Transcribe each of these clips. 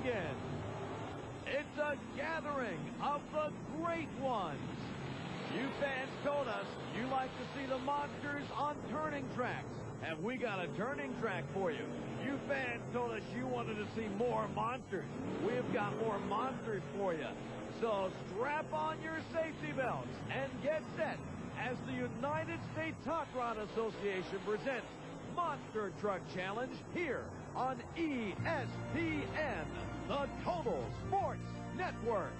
begin. It's a gathering of the great ones. You fans told us you like to see the monsters on turning tracks, and we got a turning track for you. You fans told us you wanted to see more monsters. We've got more monsters for you. So strap on your safety belts and get set as the United States Hot Rod Association presents Monster Truck Challenge here on ESPN, the Total Sports Network.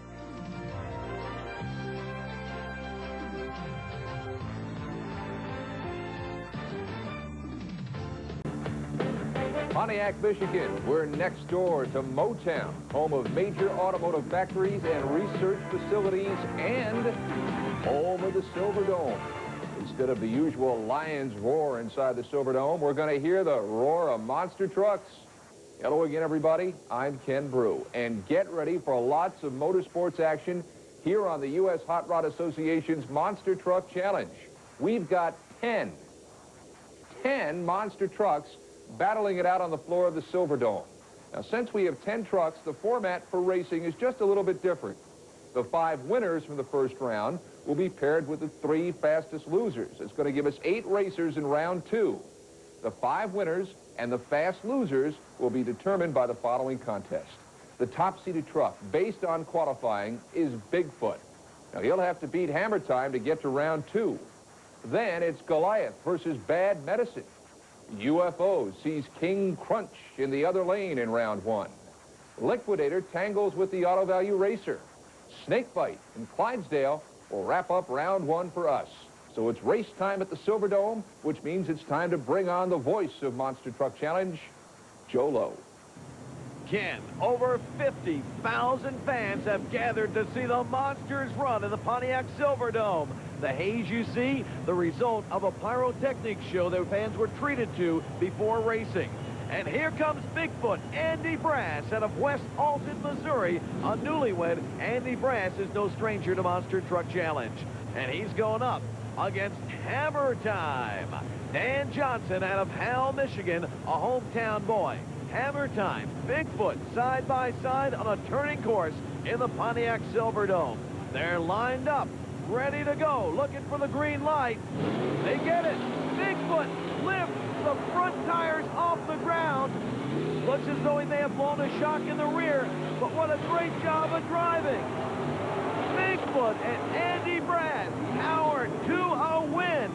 Pontiac, Michigan. We're next door to Motown, home of major automotive factories and research facilities, and home of the Silverdome. Instead of the usual lion's roar inside the Silverdome, we're going to hear the roar of monster trucks. Hello again, everybody. I'm Ken Broo, and get ready for lots of motorsports action here on the U.S. Hot Rod Association's Monster Truck Challenge. We've got 10 monster trucks battling it out on the floor of the Silverdome. Now, since we have 10 trucks, the format for racing is just a little bit different. The 5 winners from the first round will be paired with the 3 fastest losers. It's going to give us 8 racers in round 2. The 5 winners and the fast losers will be determined by the following contest. The top-seeded truck, based on qualifying, is Bigfoot. Now, he'll have to beat Hammer Time to get to round 2. Then it's Goliath versus Bad Medicine. UFO sees King Crunch in the other lane in round 1. Liquidator tangles with the Auto Value Racer. Snakebite in Clydesdale will wrap up round 1 for us. So it's race time at the Silverdome, which means it's time to bring on the voice of Monster Truck Challenge, Joe Lowe. Ken, over 50,000 fans have gathered to see the monsters run in the Pontiac Silverdome. The haze you see, the result of a pyrotechnics show that fans were treated to before racing. And here comes Bigfoot, Andy Brass, out of West Alton, Missouri. A newlywed, Andy Brass is no stranger to Monster Truck Challenge. And he's going up against Hammer Time. Dan Johnson out of Howell, Michigan, a hometown boy. Hammer Time, Bigfoot, side by side on a turning course in the Pontiac Silverdome. They're lined up, ready to go, looking for the green light. They get it. Bigfoot lifts the front tires off the ground. Looks as though he may have blown a shock in the rear, but what a great job of driving. Bigfoot and Andy Brass power to a win.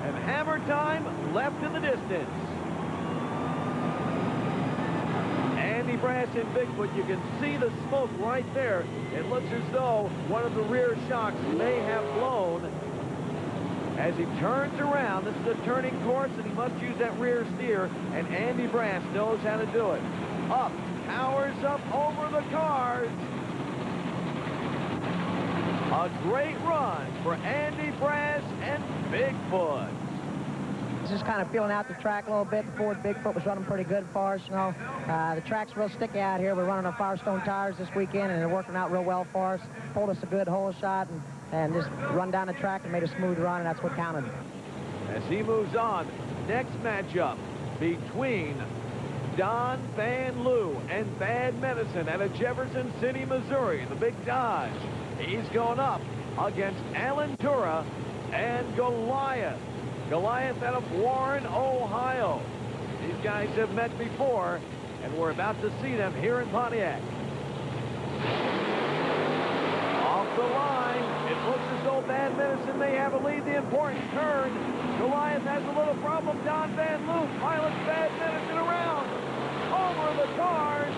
And Hammer Time left in the distance. Andy Brass and Bigfoot, you can see the smoke right there. It looks as though one of the rear shocks may have blown. As he turns around, this is a turning course, and he must use that rear steer, and Andy Brass knows how to do it. Up, powers up over the cars. A great run for Andy Brass and Bigfoot. Just kind of feeling out the track a little bit. The Ford Bigfoot was running pretty good for us. You know, the track's real sticky out here. We're running on Firestone tires this weekend, and they're working out real well for us. Pulled us a good hole shot and just run down the track and made a smooth run, and that's what counted. As he moves on, next matchup between Don Van Loo and Bad Medicine out of Jefferson City, Missouri, the big Dodge. He's going up against Alan Tura and Goliath. Goliath out of Warren, Ohio. These guys have met before, and we're about to see them here in Pontiac. Off the line, it looks as though Bad Medicine may have a lead the important turn. Goliath has a little problem. Don Van Loo pilots Bad Medicine around. Over the cars.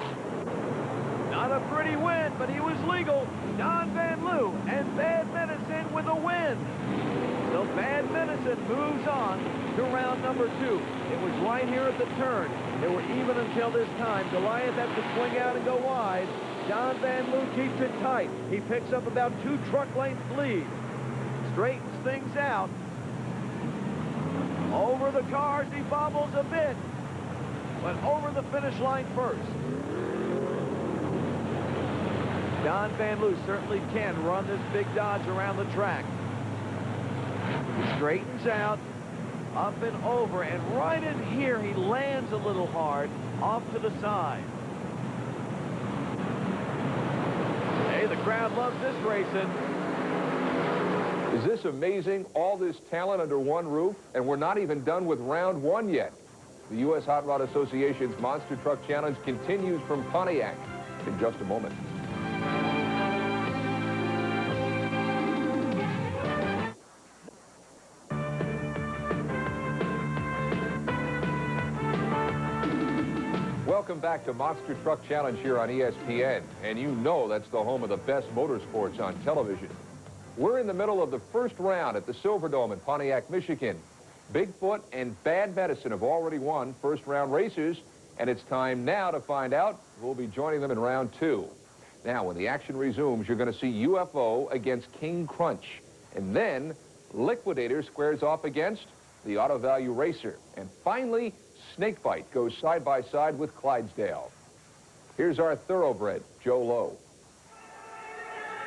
Not a pretty win, but he was legal. Don Van Loo and Bad Medicine with a win. So Bad Medicine moves on to round number 2. It was right here at the turn. They were even until this time. Goliath has to swing out and go wide. Don Van Loo keeps it tight. He picks up about 2 truck lengths lead. Straightens things out. Over the cars, he bobbles a bit, but over the finish line first. Don Van Loo certainly can run this big Dodge around the track. He straightens out, up and over, and right in here he lands a little hard off to the side. Hey, the crowd loves this racing. Is this amazing? All this talent under one roof, and we're not even done with round one yet. The U.S. Hot Rod Association's Monster Truck Challenge continues from Pontiac in just a moment. Welcome back to Monster Truck Challenge here on ESPN, and you know that's the home of the best motorsports on television. We're in the middle of the first round at the Silverdome in Pontiac, Michigan. Bigfoot and Bad Medicine have already won first-round races, and it's time now to find out who will be joining them in round two. Now, when the action resumes, you're going to see UFO against King Crunch, and then Liquidator squares off against the Auto Value Racer, and finally, Snakebite goes side-by-side with Clydesdale. Here's our thoroughbred, Joe Lowe.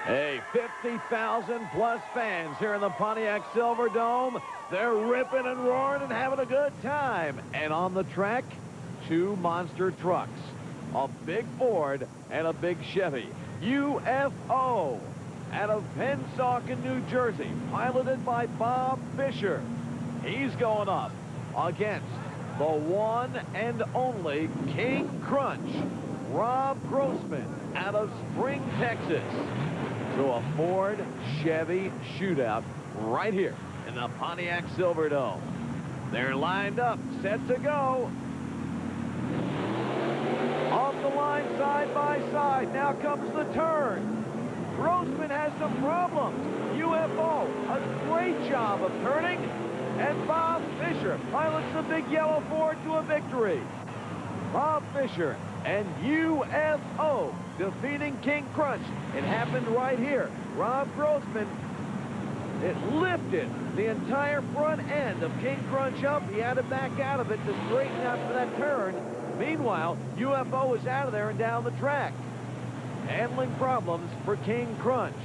Hey, 50,000 plus fans here in the Pontiac Silverdome. They're ripping and roaring and having a good time. And on the track, two monster trucks, a big Ford and a big Chevy. UFO out of Pontiac, New Jersey, piloted by Bob Fisher. He's going up against the one and only King Crunch, Rob Grossman, out of Spring, Texas. So a Ford Chevy shootout right here in the Pontiac Silverdome. They're lined up, set to go. Off the line, side by side. Now comes the turn. Grossman has some problems. UFO, a great job of turning. And Bob Fisher pilots the big yellow Ford to a victory. Bob Fisher and UFO defeating King Crunch. It happened right here. Rob Grossman, it lifted the entire front end of King Crunch up. He had to back out of it to straighten out for that turn. Meanwhile, UFO was out of there and down the track. Handling problems for King Crunch.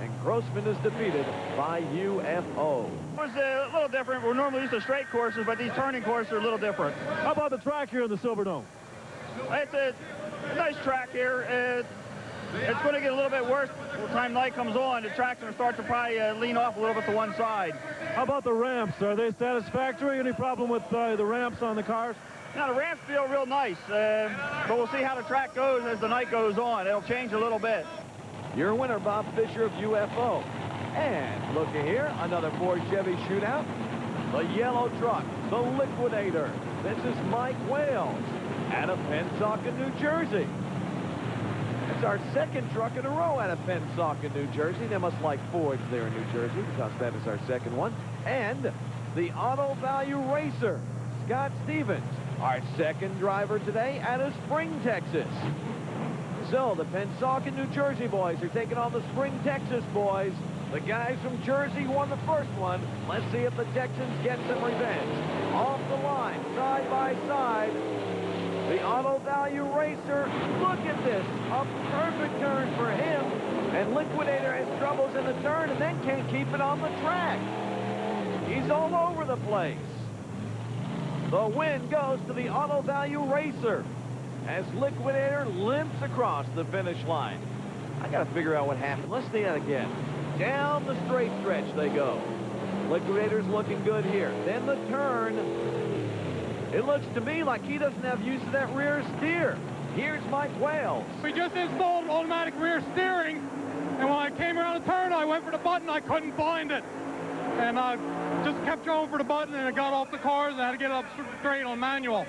And Grossman is defeated by UFO. It was a little different. We're normally used to straight courses, but these turning courses are a little different. How about the track here in the Silverdome? It's a nice track here. It's going to get a little bit worse by the time night comes on. The track's going to start to probably lean off a little bit to one side. How about the ramps? Are they satisfactory? Any problem with the ramps on the cars? Now, the ramps feel real nice, but we'll see how the track goes as the night goes on. It'll change a little bit. Your winner, Bob Fisher of UFO. And look here, another Ford Chevy shootout. The yellow truck, the Liquidator. This is Mike Wales out of Pontiac, New Jersey. It's our second truck in a row out of Pontiac, New Jersey. They must like Fords there in New Jersey because that is our second one. And the Auto Value Racer, Scott Stevens, our second driver today out of Spring, Texas. So the Pontiac, New Jersey boys are taking on the Spring, Texas boys. The guys from Jersey won the first one. Let's see if the Texans get some revenge. Off the line, side by side, the Auto Value Racer. Look at this, a perfect turn for him. And Liquidator has troubles in the turn and then can't keep it on the track. He's all over the place. The win goes to the Auto Value Racer as Liquidator limps across the finish line. I got to figure out what happened. Let's see that again. Down the straight stretch they go. Liquidator's looking good here. Then the turn. It looks to me like he doesn't have use of that rear steer. Here's Mike Wales. We just installed automatic rear steering, and when I came around the turn, I went for the button. I couldn't find it. And I just kept going for the button, and it got off the cars, and I had to get it up straight on manual.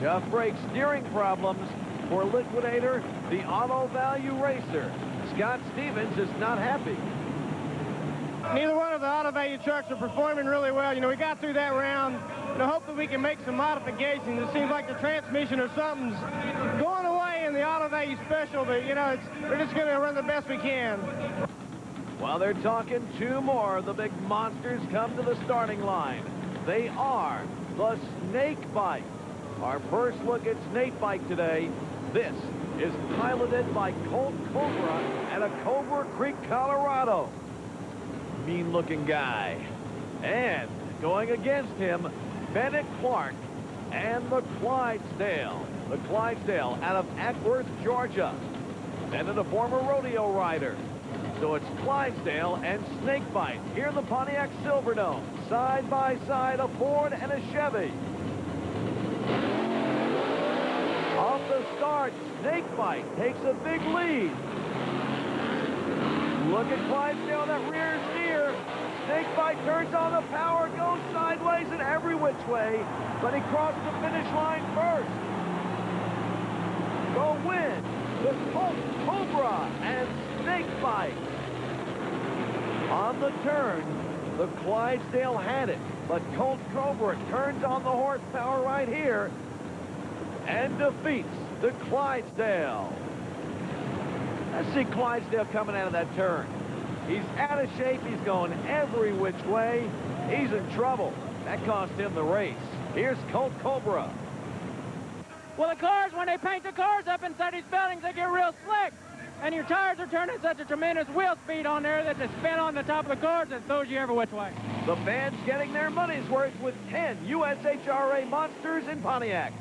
Tough brake steering problems for Liquidator, the Auto Value Racer. Scott Stevens is not happy. Neither one of the Auto Value trucks are performing really well. You know, we got through that round. You know, hopefully we can make some modifications. It seems like the transmission or something's going away in the Auto Value Special, but, you know, we're just going to run the best we can. While they're talking, two more of the big monsters come to the starting line. They are the Snakebite. Our first look at Snakebite today. This is piloted by Colt Cobra out of Cobra Creek, Colorado. Mean-looking guy. And going against him, Bennett Clark and the Clydesdale. The Clydesdale out of Ackworth, Georgia. and then a former rodeo rider. So it's Clydesdale and Snakebite here in the Pontiac Silverdome. Side by side, a Ford and a Chevy. Off the start, Snakebite takes a big lead. Look at Clydesdale, that rear steer. Snakebite turns on the power, goes sideways and every which way, but he crossed the finish line first. The win, the Colt Cobra and Snakebite. On the turn, the Clydesdale had it, but Colt Cobra turns on the horsepower right here and defeats the Clydesdale. Let's see Clydesdale coming out of that turn. He's out of shape. He's going every which way. He's in trouble. That cost him the race. Here's Colt Cobra. Well, the cars, when they paint the cars up inside these buildings, they get real slick. And your tires are turning such a tremendous wheel speed on there that they spin on the top of the cars and throws you every which way. The fans getting their money's worth with 10 USHRA monsters in Pontiac.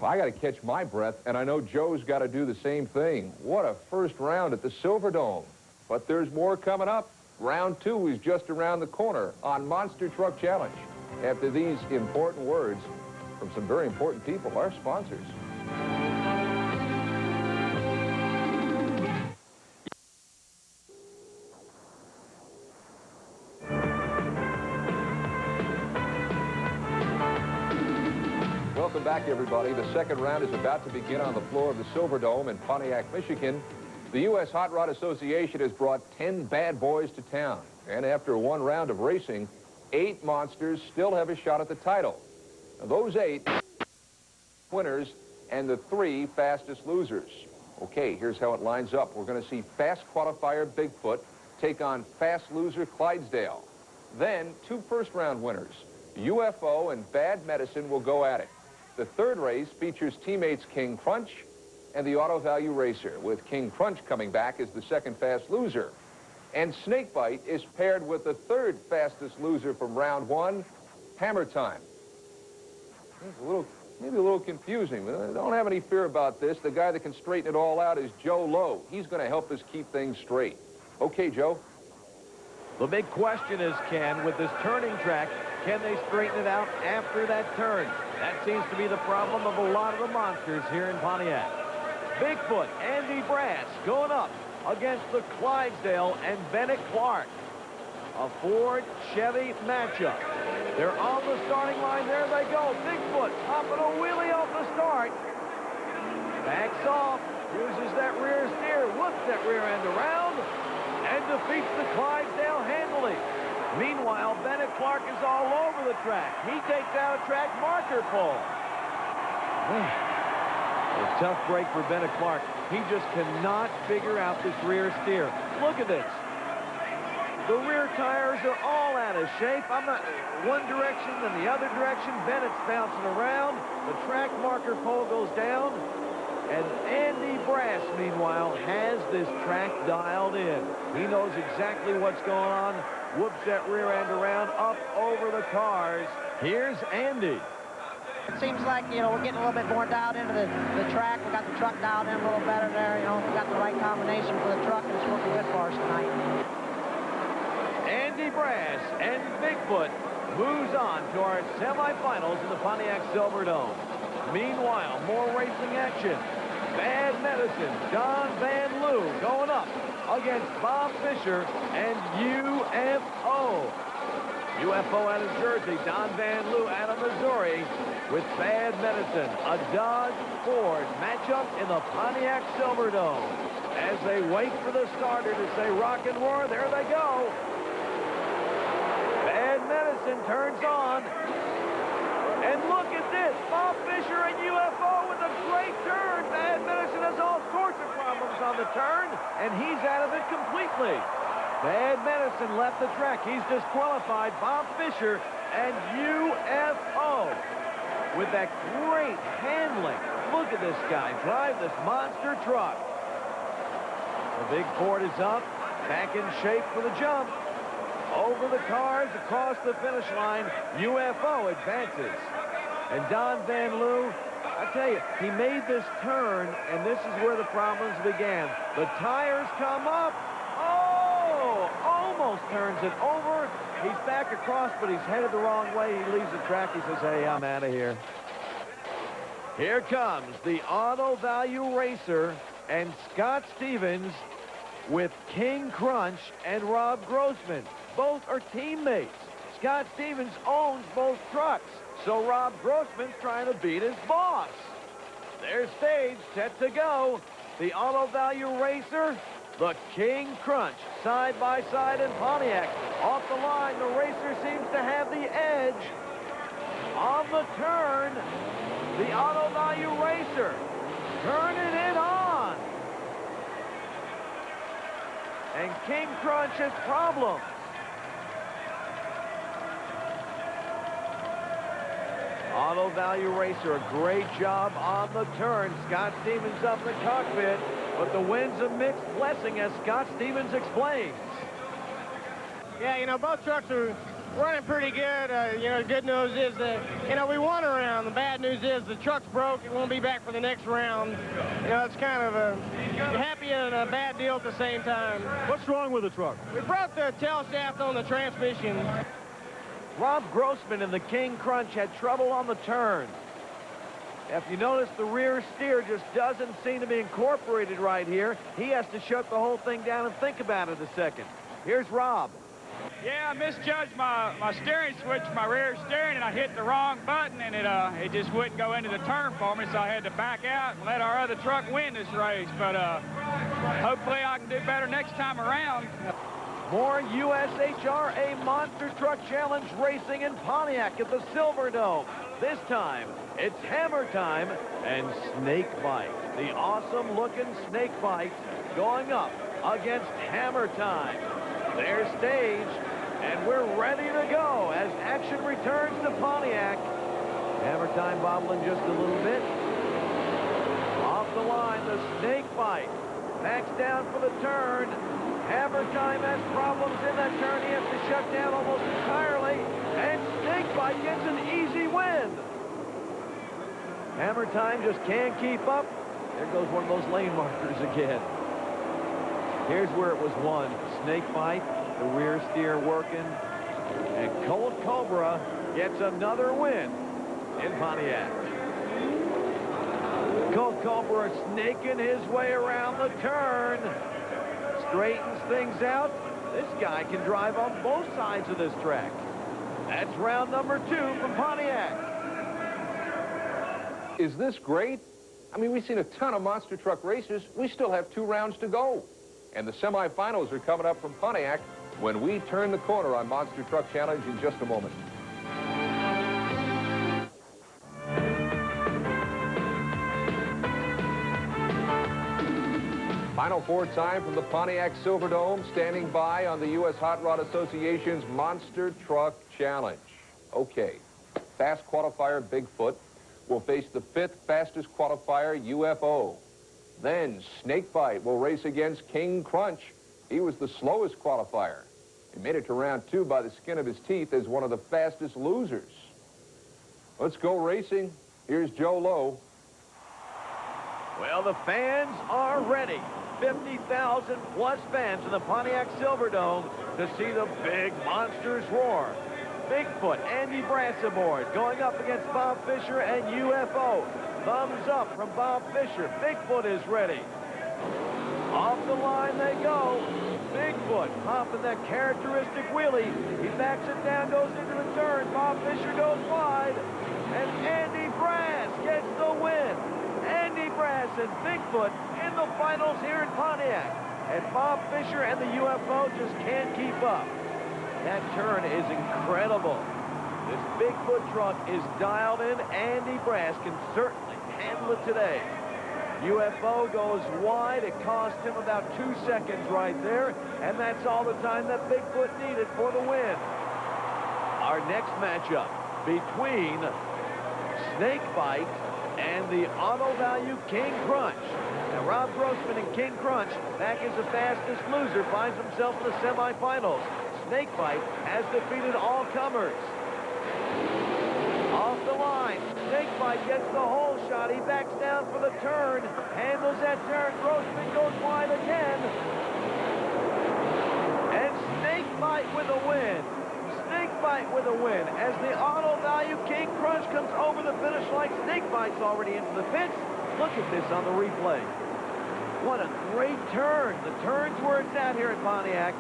I got to catch my breath, and I know Joe's got to do the same thing. What a first round at the Silverdome. But there's more coming up. Round 2 is just around the corner on Monster Truck Challenge. After these important words from some very important people, our sponsors. Welcome back, everybody. The second round is about to begin on the floor of the Silverdome in Pontiac, Michigan. The U.S. Hot Rod Association has brought 10 bad boys to town. And after one round of racing, 8 monsters still have a shot at the title. Now, those 8 winners and the 3 fastest losers. Okay, here's how it lines up. We're going to see fast qualifier Bigfoot take on fast loser Clydesdale. Then 2 first-round winners, UFO and Bad Medicine, will go at it. The third race features teammates King Crunch and the Auto Value Racer, with King Crunch coming back as the second fast loser. And Snakebite is paired with the third fastest loser from round 1, Hammer Time. Maybe a little confusing, but don't have any fear about this. The guy that can straighten it all out is Joe Lowe. He's going to help us keep things straight. Okay, Joe. The big question is, Ken, with this turning track, can they straighten it out after that turn? That seems to be the problem of a lot of the monsters here in Pontiac. Bigfoot, Andy Brass, going up against the Clydesdale and Bennett Clark. A Ford Chevy matchup. They're on the starting line. There they go. Bigfoot popping a wheelie off the start. Backs off, uses that rear steer, whips that rear end around, and defeats the Clydesdale handily. Meanwhile, Bennett Clark is all over the track. He takes out a track marker pole. A tough break for Bennett Clark. He just cannot figure out this rear steer. Look at this. The rear tires are all out of shape. I'm not one direction, then the other direction. Bennett's bouncing around. The track marker pole goes down. And Andy Brass, meanwhile, has this track dialed in. He knows exactly what's going on. Whoops that rear end around, up over the cars. Here's Andy. It seems like, we're getting a little bit more dialed into the track. We got the truck dialed in a little better there. We got the right combination for the truck, and it's working good for us tonight. Andy Brass and Bigfoot moves on to our semifinals in the Pontiac Silverdome. Meanwhile, more racing action. Bad Medicine, John Van Loo going up against Bob Fisher and UFO. UFO out of Jersey, Don Van Loo out of Missouri with Bad Medicine. A Dodge Ford matchup in the Pontiac Silverdome. As they wait for the starter to say rock and roar, there they go. Bad Medicine turns on. And look at this, Bob Fisher and UFO with a great turn. Bad Medicine has all sorts of problems on the turn, and he's out of it completely. Bad Medicine left the track. He's disqualified. Bob Fisher and UFO with that great handling. Look at this guy drive this monster truck. The big Ford is up, back in shape for the jump. Over the cars, across the finish line, UFO advances. And Don Van Loo, I tell you, he made this turn, and this is where the problems began. The tires come up. Oh, almost turns it over. He's back across, but he's headed the wrong way. He leaves the track. He says, hey, I'm out of here. Here comes the Auto Value Racer and Scott Stevens with King Crunch and Rob Grossman. Both are teammates. Scott Stevens owns both trucks, so Rob Grossman's trying to beat his boss. Their stage set to go. The Auto Value Racer, the King Crunch, side by side in Pontiac. Off the line, the racer seems to have the edge. On the turn, the Auto Value Racer turning it on. And King Crunch has problems. Auto Value Racer, a great job on the turn. Scott Stevens up in the cockpit, but the wind's a mixed blessing, as Scott Stevens explains. Yeah, you know, both trucks are running pretty good. You know, the good news is that, you know, we won a round. The bad news is the truck's broke. It won't be back for the next round. You know, it's kind of a happy and a bad deal at the same time. What's wrong with the truck? We broke the tail shaft on the transmission. Rob Grossman and the King Crunch had trouble on the turn. If you notice, the rear steer just doesn't seem to be incorporated right here. He has to shut the whole thing down and think about it a second. Here's Rob. Yeah, I misjudged my steering switch, my rear steering, and I hit the wrong button, and it just wouldn't go into the turn for me, so I had to back out and let our other truck win this race. But hopefully I can do better next time around. More USHRA Monster Truck Challenge racing in Pontiac at the Silverdome. This time, it's Hammer Time and Snake Bite. The awesome-looking Snake Bite going up against Hammer Time. Their stage, and we're ready to go as action returns to Pontiac. Hammer Time bobbling just a little bit. Off the line, the Snake Bite backs down for the turn. Hammer Time has problems in that turn. He has to shut down almost entirely, and Snake Bite gets an easy win. Hammer Time just can't keep up. There goes one of those lane markers again. Here's where it was won. Snake Bite, the rear steer working, and Colt Cobra gets another win in Pontiac. Colt Cobra snaking his way around the turn, straightens things out. This guy can drive on both sides of this track. That's round number 2 from Pontiac. Is this great? I mean, we've seen a ton of monster truck races. We still have 2 rounds to go. And the semifinals are coming up from Pontiac when we turn the corner on Monster Truck Challenge in just a moment. Final 4 time from the Pontiac Silverdome, standing by on the U.S. Hot Rod Association's Monster Truck Challenge. Okay, fast qualifier Bigfoot will face the 5th fastest qualifier UFO. Then Snakebite will race against King Crunch. He was the slowest qualifier. He made it to round 2 by the skin of his teeth as one of the fastest losers. Let's go racing. Here's Joe Lowe. Well, the fans are ready. 50,000 plus fans in the Pontiac Silverdome to see the big monsters roar. Bigfoot, Andy Brass aboard, going up against Bob Fisher and UFO. Thumbs up from Bob Fisher. Bigfoot is ready. Off the line they go. Bigfoot popping that characteristic wheelie. He backs it down, goes into the turn. Bob Fisher goes wide. And Andy Brass gets the win. Andy Brass and Bigfoot in the finals here in Pontiac. And Bob Fisher and the UFO just can't keep up. That turn is incredible. This Bigfoot truck is dialed in. Andy Brass can certainly handle it today. UFO goes wide. It cost him about 2 seconds right there, and that's all the time that Bigfoot needed for the win. Our next matchup between Snakebite and the Auto Value King Crunch. Now, Rob Grossman and King Crunch, back as the fastest loser, finds himself in the semifinals. Snakebite has defeated all comers. Off the line. Snakebite gets the hole shot. He backs down for the turn. Handles that turn. Grossman goes wide again. And Snakebite with a win. Snakebite with a win. As the auto value King Crunch comes over the finish line, Snakebite's already into the pits. Look at this on the replay. What a great turn. The turn's where it's at here at Pontiac.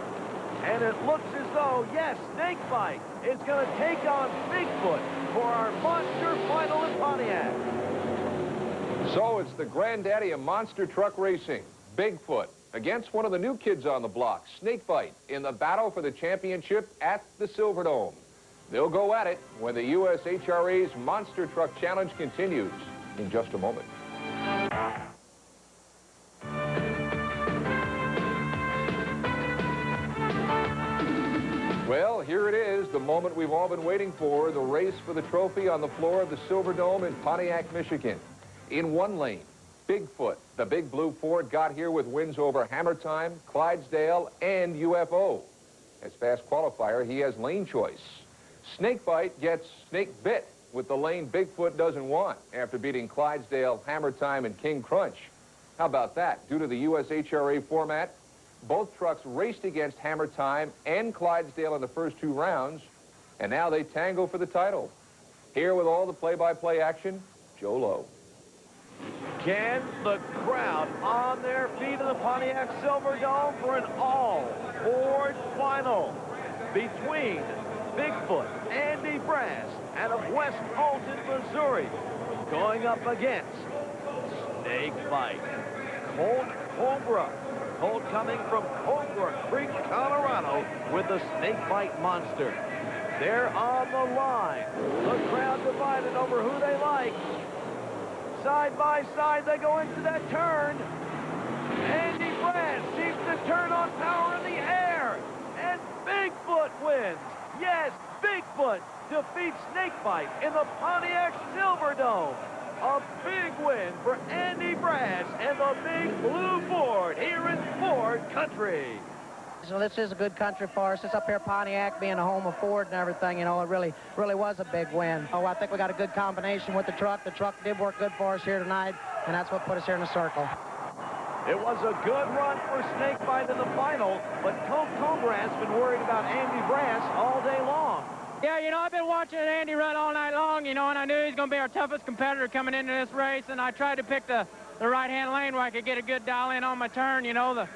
And it looks as though, yes, Snakebite is going to take on Bigfoot for our monster final in Pontiac. So it's the granddaddy of monster truck racing, Bigfoot, against one of the new kids on the block, Snakebite, in the battle for the championship at the Silverdome. They'll go at it when the USHRA's Monster Truck Challenge continues in just a moment. Well, here it is, the moment we've all been waiting for, the race for the trophy on the floor of the Silverdome in Pontiac, Michigan. In one lane, Bigfoot, the big blue Ford, got here with wins over Hammer Time, Clydesdale, and UFO. As fast qualifier, he has lane choice. Snakebite gets snake bit with the lane Bigfoot doesn't want after beating Clydesdale, Hammer Time, and King Crunch. How about that? Due to the USHRA format, both trucks raced against Hammer Time and Clydesdale in the first two rounds, and now they tangle for the title. Here with all the play-by-play action, Joe Lowe. Can the crowd on their feet in the Pontiac Silverdome for an all-Ford final between Bigfoot, Andy Brass, out of West Alton, Missouri, going up against Snakebite, Colt Cobra. Colt coming from Cobra Creek, Colorado, with the Snakebite Monster. They're on the line. The crowd divided over who they like. Side by side, they go into that turn. Andy Brass seems to turn on power in the air. And Bigfoot wins. Yes, Bigfoot defeats Snakebite in the Pontiac Silverdome. A big win for Andy Brass and the big blue Ford here in Ford Country. So this is a good country for us. It's up here Pontiac, being a home of Ford and everything, you know, it really was a big win. Oh, I think we got a good combination with the truck. The truck did work good for us here tonight, and that's what put us here in the circle. It was a good run for Snakebite in the final, but Colt Cobra has been worried about Andy Brass all day long. Yeah, you know, I've been watching Andy run all night long, you know, and I knew he was going to be our toughest competitor coming into this race, and I tried to pick the right-hand lane where I could get a good dial in on my turn. You know, the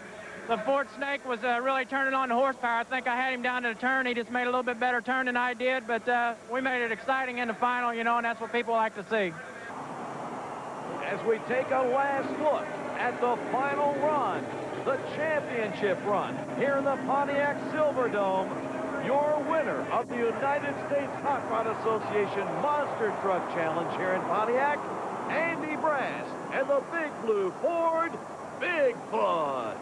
Ford Snake was really turning on the horsepower. I think I had him down to the turn. He just made a little bit better turn than I did, but we made it exciting in the final, you know, and that's what people like to see. As we take a last look at the final run, the championship run here in the Pontiac Silverdome, your winner of the United States Hot Rod Association Monster Truck Challenge here in Pontiac, Andy Brass, and the big blue Ford Bigfoot.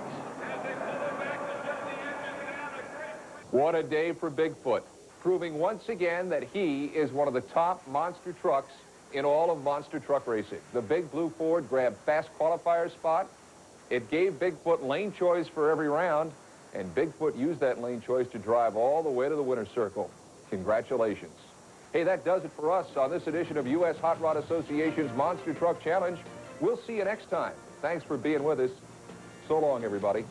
What a day for Bigfoot, proving once again that he is one of the top monster trucks in all of monster truck racing. The big blue Ford grabbed fast qualifier spot. It gave Bigfoot lane choice for every round, and Bigfoot used that lane choice to drive all the way to the winner's circle. Congratulations. Hey, that does it for us on this edition of U.S. Hot Rod Association's Monster Truck Challenge. We'll see you next time. Thanks for being with us. So long, everybody.